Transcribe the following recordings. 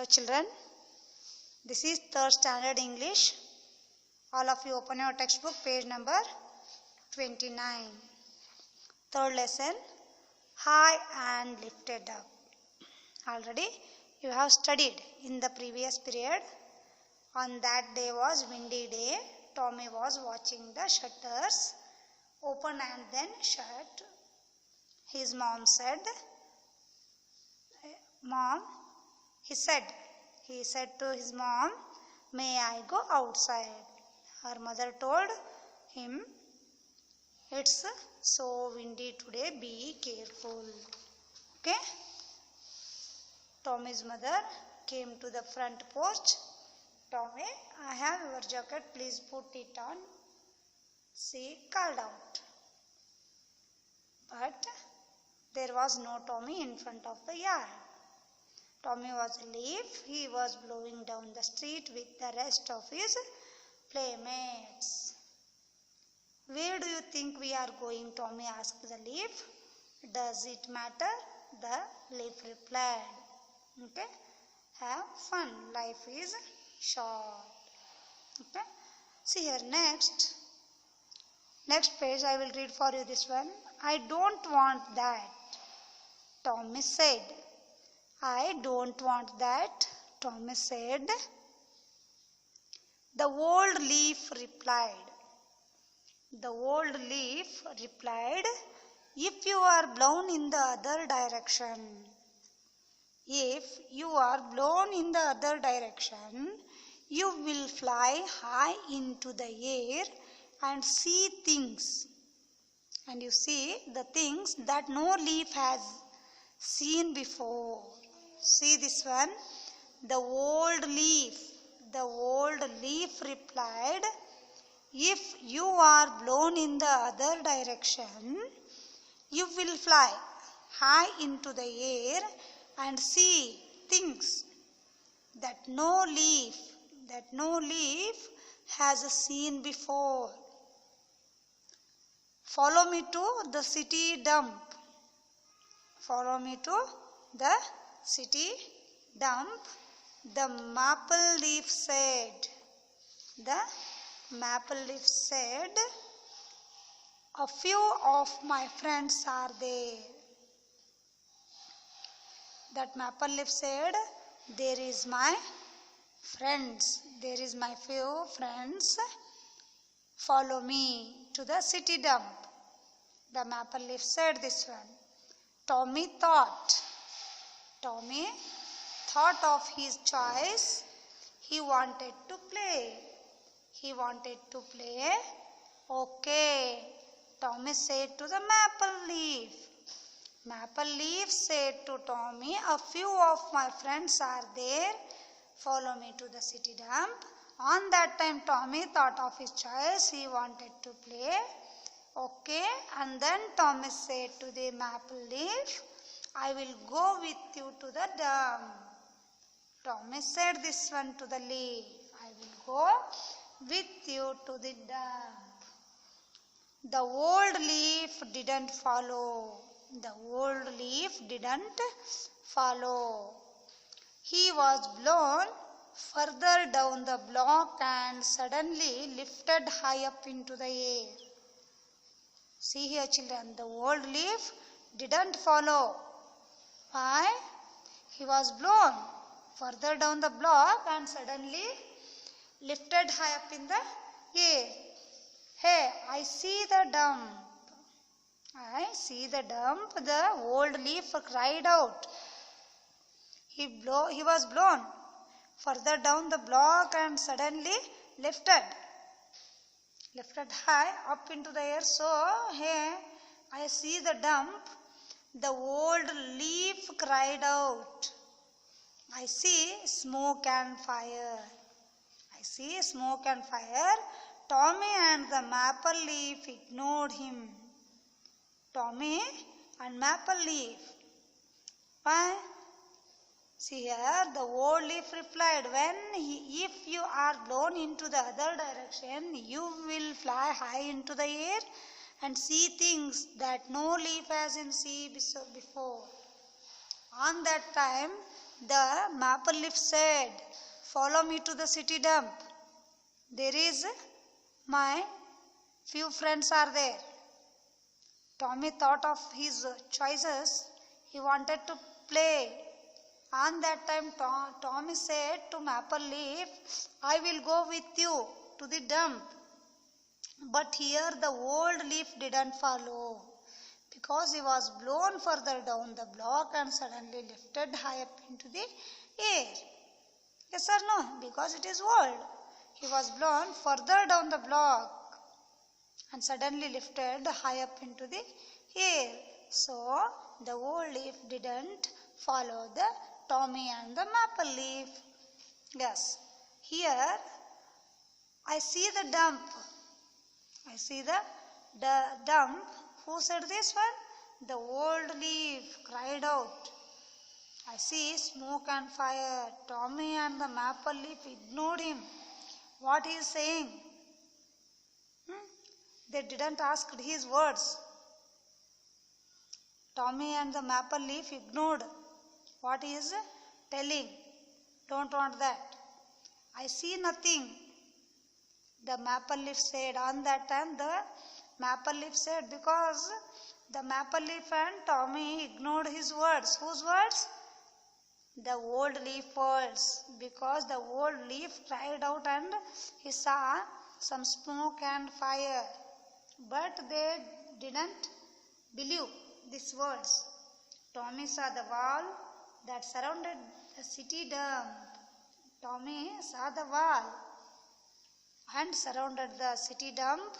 Hello children, this is third standard English. All of you open your textbook, page number 29. Third lesson, high and lifted up. Already you have studied in the previous period. On that day was windy day. Tommy was watching the shutters open and then shut. His mom said, Mom, he said to his mom, may I go outside? Her mother told him, it's so windy today, be careful. Okay? Tommy's mother came to the front porch. Tommy, I have your jacket, please put it on. She called out. But there was no Tommy in front of the yard. Tommy was a leaf. He was blowing down the street with the rest of his playmates. Where do you think we are going? Tommy asked the leaf. Does it matter? The leaf replied. Okay? Have fun. Life is short. Okay? See here next. Next page I will read for you this one. I don't want that, Tommy said. I don't want that, Tommy said. The old leaf replied. The old leaf replied, if you are blown in the other direction, if you are blown in the other direction, you will fly high into the air and see things. And you see the things that no leaf has seen before. See this one. The old leaf replied, if you are blown in the other direction, you will fly high into the air and see things that no leaf has seen before. Follow me to the city dump. Follow me to the city dump, the maple leaf said. The maple leaf said, a few of my friends are there. That maple leaf said, there is my friends. There is my few friends. Follow me to the city dump. The maple leaf said this one. Tommy thought of his choice. He wanted to play. Okay, Tommy said to the maple leaf. Maple leaf said to Tommy, a few of my friends are there. Follow me to the city dump. On that time, Tommy thought of his choice. He wanted to play. Okay, and then Tommy said to the maple leaf, I will go with you to the dump. Tommy said this one to the leaf. I will go with you to the dump. The old leaf didn't follow. The old leaf didn't follow. He was blown further down the block and suddenly lifted high up into the air. See here children, the old leaf didn't follow. Why? He was blown further down the block and suddenly lifted high up in the air. Hey, I see the dump. I see the dump. The old leaf cried out. He was blown further down the block and suddenly lifted high up into the air. So, hey, I see the dump. The old leaf cried out. I see smoke and fire. I see smoke and fire. Tommy and the maple leaf ignored him. Tommy and maple leaf. Why? See here, the old leaf replied, if you are blown into the other direction, you will fly high into the air and see things that no leaf has seen before. On that time, The maple leaf said, "Follow me to the city dump. There is my few friends are there." Tommy thought of his choices. He wanted to play. On that time, Tommy said to Maple Leaf, "I will go with you to the dump." But here the old leaf didn't follow, because he was blown further down the block and suddenly lifted high up into the air. Yes or no? Because it is old. He was blown further down the block and suddenly lifted high up into the air. So the old leaf didn't follow the Tommy and the maple leaf. Yes. Here I see the dump. I see the dump. Who said this one? The old leaf cried out. I see smoke and fire. Tommy and the maple leaf ignored him. What he is saying? They didn't ask his words. Tommy and the maple leaf ignored what he is telling. Don't want that. I see nothing. The maple leaf said. On that time the maple leaf said, because the maple leaf and Tommy ignored his words. Whose words? The old leaf words. Because the old leaf cried out and he saw some smoke and fire. But they didn't believe these words. Tommy saw the wall that surrounded the city dump. Tommy saw the wall and surrounded the city dump.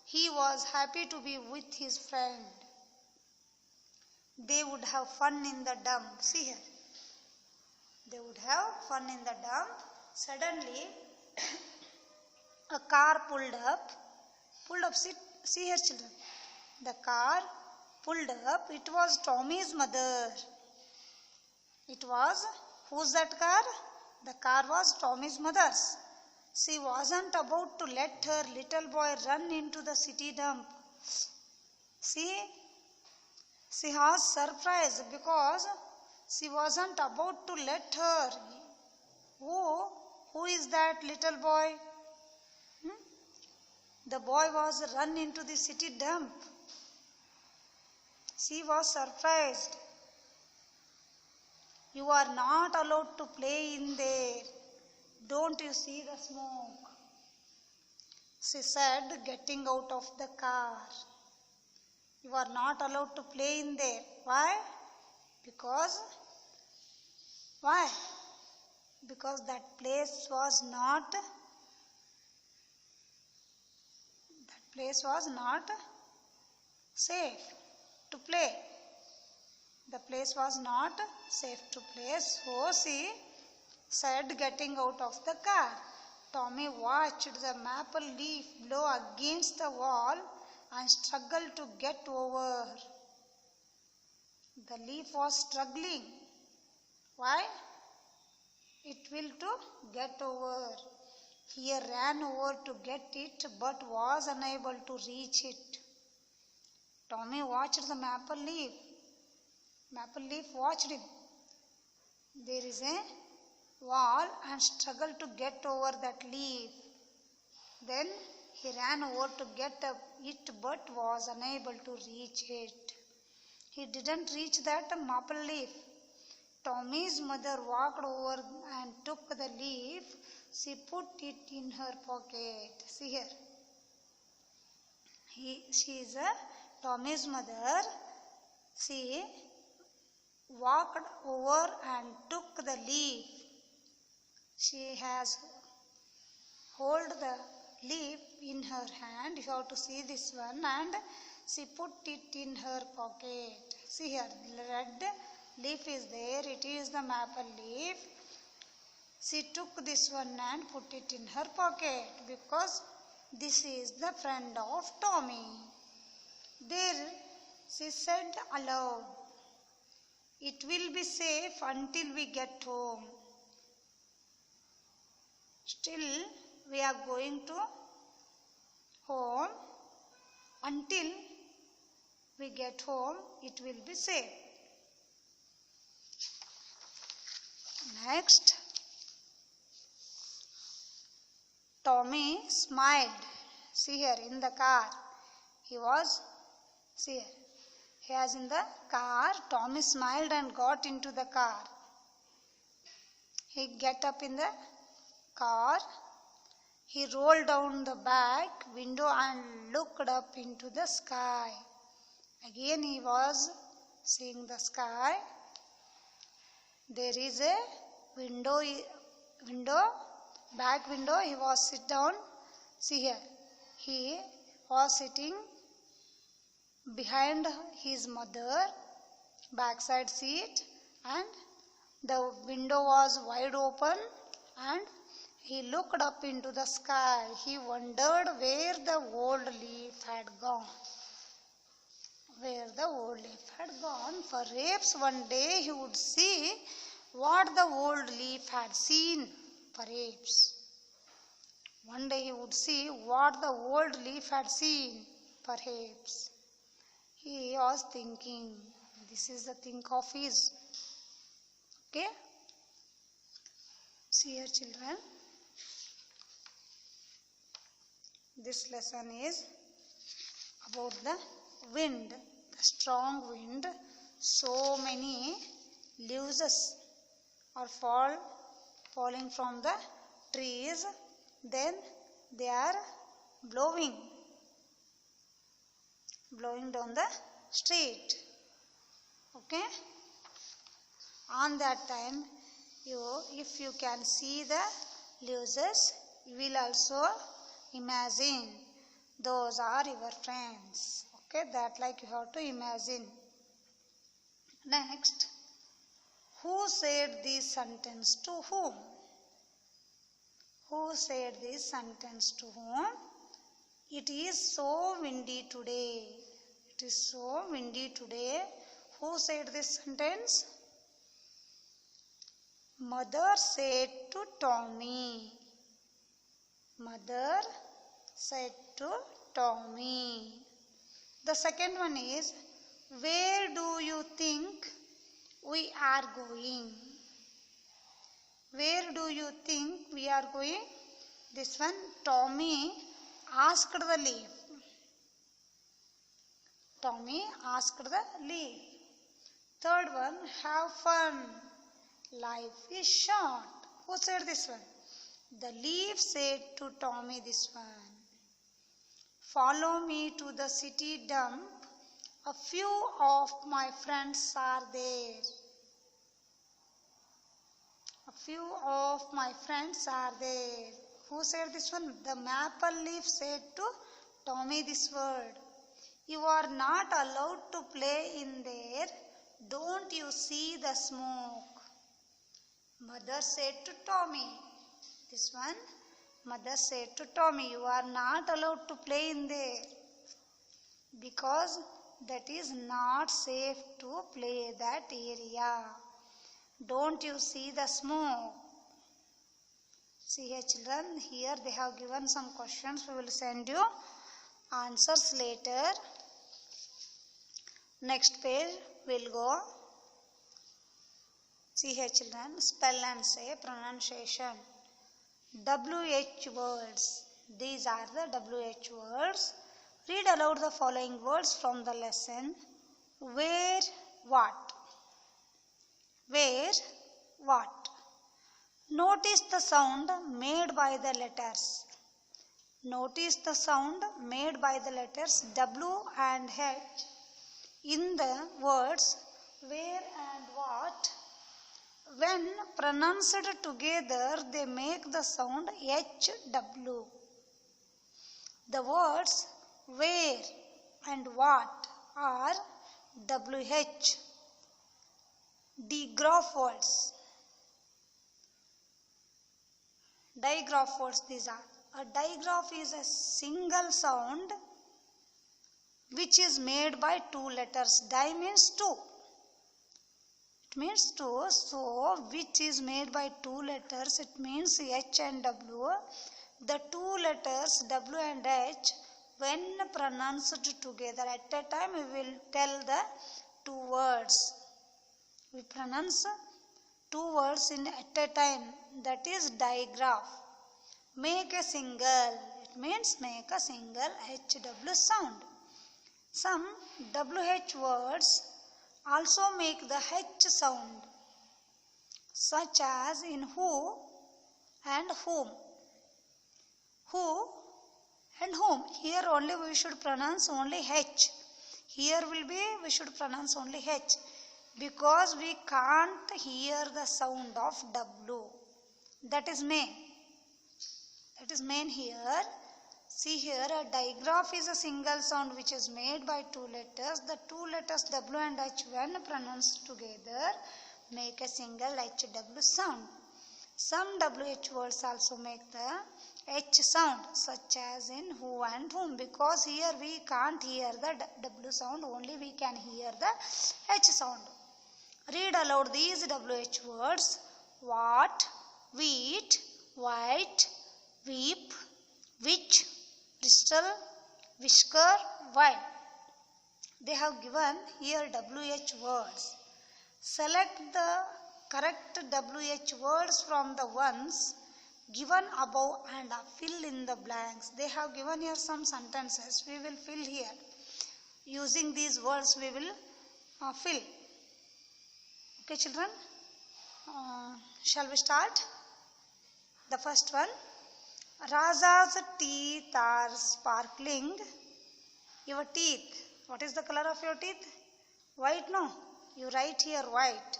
He was happy to be with his friend. They would have fun in the dump. See here. They would have fun in the dump. Suddenly, a car pulled up. See here, children. The car pulled up. It was Tommy's mother. It was, who's that car? The car was Tommy's mother's. She wasn't about to let her little boy run into the city dump. See, she was surprised because she wasn't about to let her. Who is that little boy? The boy was run into the city dump. She was surprised. You are not allowed to play in there. Don't you see the smoke? She said, getting out of the car. You are not allowed to play in there. Why? Because that place was not safe to play. The place was not safe to play. So she said, getting out of the car. Tommy watched the maple leaf blow against the wall and struggled to get over. The leaf was struggling. Why? It will to get over. He ran over to get it but was unable to reach it. Tommy watched the maple leaf. Maple leaf watched him. There is a wall and struggled to get over that leaf. Then he ran over to get it but was unable to reach it. He didn't reach that maple leaf. Tommy's mother walked over and took the leaf. She put it in her pocket. See here. She is Tommy's mother. She walked over and took the leaf. She has hold the leaf in her hand. You have to see this one, and she put it in her pocket. See here, red leaf is there. It is the maple leaf. She took this one and put it in her pocket because this is the friend of Tommy. There she said aloud, "It will be safe until we get home." Still, we are going to home. Until we get home, it will be safe. Next, Tommy smiled. See here in the car. He was, see here. He was in the car. Tommy smiled and got into the car. He get up in the car. He rolled down the back window and looked up into the sky. Again he was seeing the sky. There is a window, back window. He was sit down. See here. He was sitting behind his mother, backside seat, and the window was wide open, and he looked up into the sky. He wondered where the old leaf had gone. Where the old leaf had gone. Perhaps one day he would see what the old leaf had seen. Perhaps one day he would see what the old leaf had seen. Perhaps he was thinking. This is the think of his. Okay. See here, children. This lesson is about the wind, the strong wind. So many leaves are falling from the trees. Then they are blowing down the street. Okay. On that time, if you can see the leaves, you will also imagine those are your friends. Okay, that like you have to imagine. Next, who said this sentence to whom? Who said this sentence to whom? It is so windy today. It is so windy today. Who said this sentence? Mother said to Tommy. Mother said to Tommy. The second one is, where do you think we are going? Where do you think we are going? This one, Tommy asked the leaf. Tommy asked the leaf. Third one, have fun. Life is short. Who said this one? The leaf said to Tommy this one. Follow me to the city dump. A few of my friends are there. A few of my friends are there. Who said this one? The maple leaf said to Tommy this word. You are not allowed to play in there. Don't you see the smoke? Mother said to Tommy. This one, mother said to Tommy, you are not allowed to play in there because that is not safe to play that area. Don't you see the smoke? See here, children, here they have given some questions. We will send you answers later. Next page we'll go. See here, children, spell and say pronunciation. WH words. These are the WH words. Read aloud the following words from the lesson. Where, what? Where, what? Notice the sound made by the letters. Notice the sound made by the letters W and H in the words where and what. When pronounced together, they make the sound HW. The words where and what are WH. Digraph words. Digraph words these are. A digraph is a single sound which is made by two letters. Di means two. It means two. So, which is made by two letters, it means H and W. The two letters W and H, when pronounced together at a time, we will tell the two words. We pronounce two words in at a time, that is digraph. Make a single, it means make a single HW sound. Some WH words also make the H sound, such as in who and whom. Who and whom. Here only we should pronounce only H. Here will be we should pronounce only H, because we can't hear the sound of W. That is main. That is main here. See here, a digraph is a single sound which is made by two letters. The two letters W and H, when pronounced together, make a single HW sound. Some WH words also make the H sound, such as in who and whom, because here we can't hear the W sound, only we can hear the H sound. Read aloud these WH words: what, wheat, white, weep, witch, bristle, whisker, wine. They have given here WH words. Select the correct WH words from the ones given above and fill in the blanks. They have given here some sentences. We will fill here. Using these words we will fill. Okay children, shall we start? The first one. Raja's teeth are sparkling. Your teeth. What is the color of your teeth? White, no? You write here white.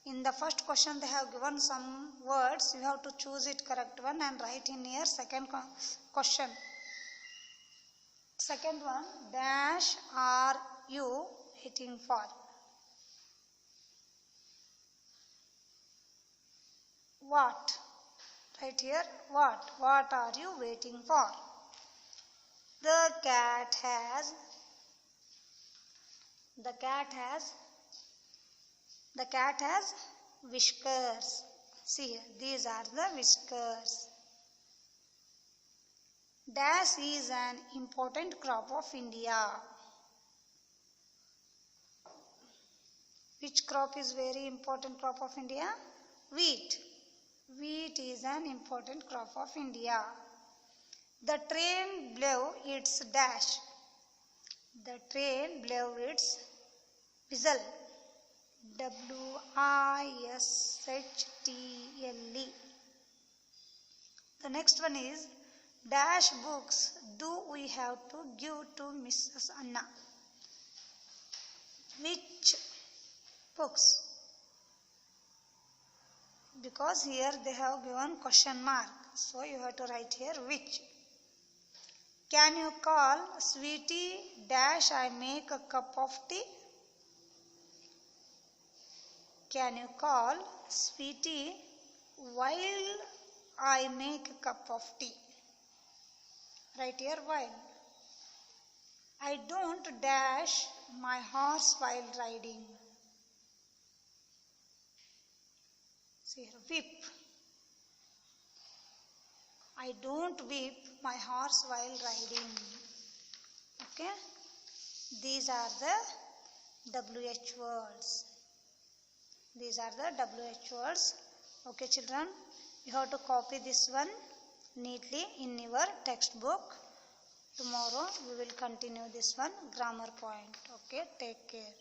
In the first question they have given some words. You have to choose it correct one and write in here second question. Second one. Dash are you waiting for? What? Right here, what? What are you waiting for? The cat has whiskers. See here, these are the whiskers. Dash is an important crop of India. Which crop is very important crop of India? Wheat. Wheat is an important crop of India. The train blew its dash. The train blew its whistle. WISHTLE. The next one is, dash books do we have to give to Mrs. Anna? Which books? Because here they have given question mark, so you have to write here which. Can you call sweetie dash I make a cup of tea? Can you call sweetie while I make a cup of tea? Write here while. I don't dash my horse while riding. See here, whip. I don't whip my horse while riding. Okay. These are the WH words. These are the WH words. Okay children, you have to copy this one neatly in your textbook. Tomorrow we will continue this one, grammar point. Okay, take care.